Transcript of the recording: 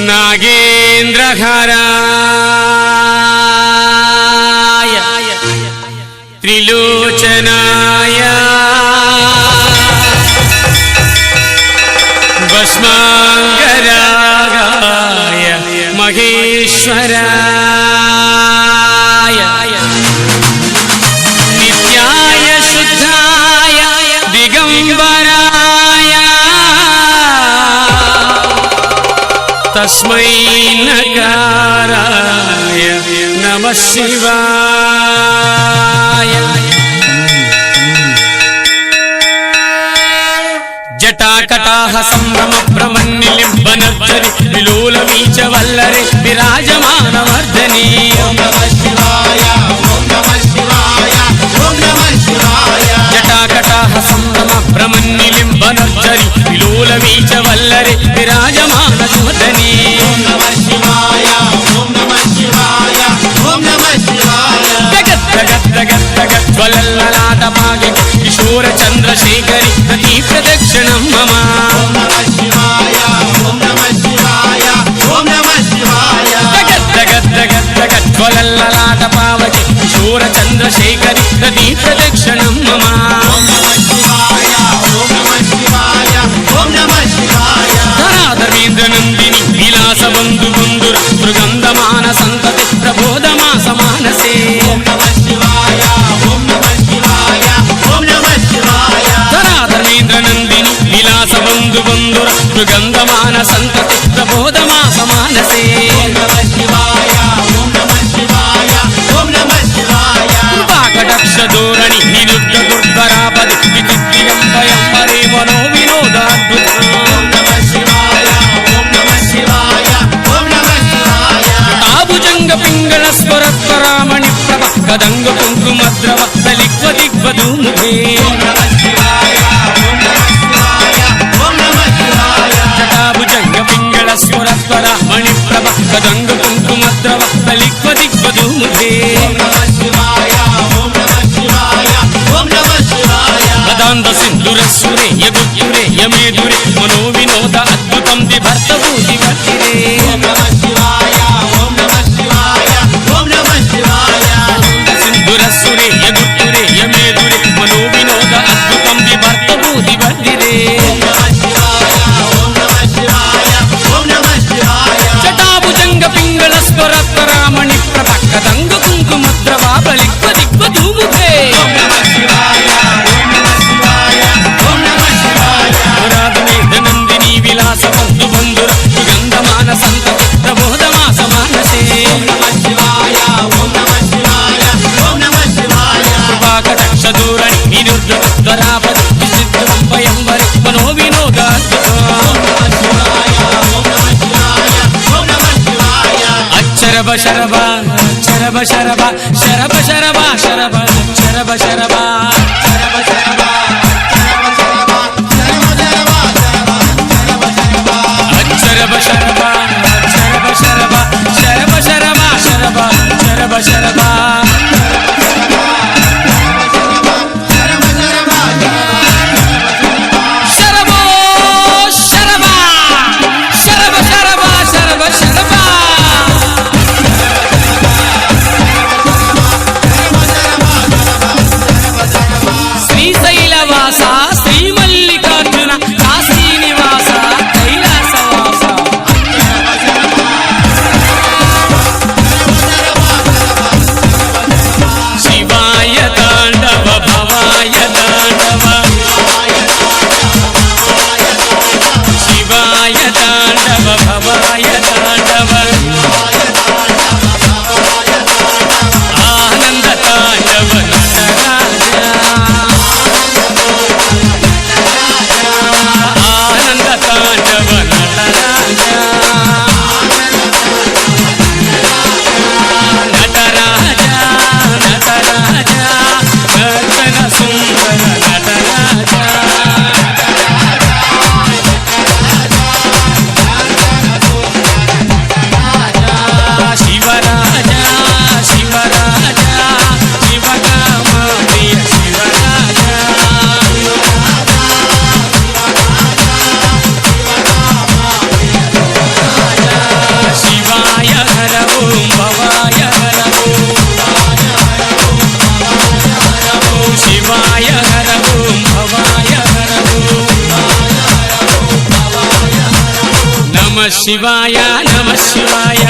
नागेन्द्रहराय त्रिलोचनाय भस्मांगरागाय महेश्वराय नित्याय शुद्धाय दिगंबराय तस्मै नकाराय नमः शिवाय। जटाकटाह संभ्रम भ्रमन्निलिम्बनद्धरि विलोलवीच वल्लरे विराजमानवर्धने। ओम नमः शिवाय ओम नमः शिवाय ओम नमः शिवाय। जटाकटाह संभ्रम भ्रमन्निलिम्बनद्धरि विलोलवीच वल्लरे विराजमानवर्धने। ओम नमः शिवाय ओम नमः शिवाय ओम नमः शिवाय। ज्वलल्ललाटपागे किशोर चंद्रशेखरि नदी प्रदक्षिणं मम। ओम नमः शिवाय ओम नमः शिवाय ओम नमः शिवाय। ज्वलल्ललाटपागे किशोर चंद्रशेखरि नदी प्रदक्षिणं मम। ओम नमः शिवाय ओम नमः शिवाय ओम नमः शिवाय। धराधर्मेन्द्र नंदिनी विलास बंधु बंधुर मृगंधमान संतति प्रबोधमास मानसे। ओम नमः शिवाय ओम नमः शिवाय ओम नमः शिवाय। धराधर्मेन्द्र नंदिनी विलास बंधु बंधुर मृगंधमान संतति प्रबोधमास मानसे। ओम नमः शिवाय ओम नमः शिवाय ओम नमः शिवाय। कृपाकटाक्ष धोरणि निरुद्ध दुर्धरापदि विचित्तिगंभयंबरे मनो विनोदाद्भुत। ओम नमः शिवाय ओम नमः शिवाय ओम नमः शिवाय। ताभुजंग पिंगल स्वरत्वरामणि प्रभ कदंग कुंकुमद्रव तलिक्व दिग्वधूमुखे। ओम नमः शिवाय ओम नमः शिवाय ओम नमः शिवाय। जटाभुजंग पिंगल स्वरत्वरामणि प्रभ कदंग कुंकुमद्रव तलिक्व दिग्वधूमुखे। ओम नमः शिवाय ओम नमः शिवाय ओम नमः शिवाय। वेदांत सिंधुरसुरे यगुत्युरे यमेदुरे मनो विनोद अद्भुतं दिभर्तभूति वर्तिरे। ओम नमः शिवाय ओम नमः शिवाय ओम नमः शिवाय। सिंधुरसुरे यगुत्युरे यमेदुरे मनो विनोद अद्भुतं दिभर्तभूति वर्तिरे। ओम नमः शिवाय ओम नमः शिवाय ओम नमः शिवाय। जटाभुजंग पिंगल स्वरत्वरामणि प्रभ कदंग कुंकुमद्रवा बलिक्व दिग्वधूमुखे। ओम नमः शिवाय ओम नमः शिवाय ओम नमः शिवाय। धराधर्मेन्द्र नंदिनी विलास बंधु बंधुर सुगंधमान संतति प्रबोधमास मानसे। ओम नमः शिवाय ओम नमः शिवाय ओम नमः शिवाय। कृपाकटाक्ष धोरणि निरुद्ध दुर्धरापदि विचित्तिगंभयंबरे मनो विनोदाद्भुत। ओम नमः शिवाय ओम नमः शिवाय ओम नमः शिवाय। अक्षरभ शरभ शरभ शरभ शरभ शरभ शरभ शरभ शरभ शरभ शरभ शरभ शरभ शरभ शरभ शरभ शरभ शरभ शरभ शरभ। शरभो शरभ शरभ शरभ शरभ शरभ। श्री శివాయ నమ శివాయ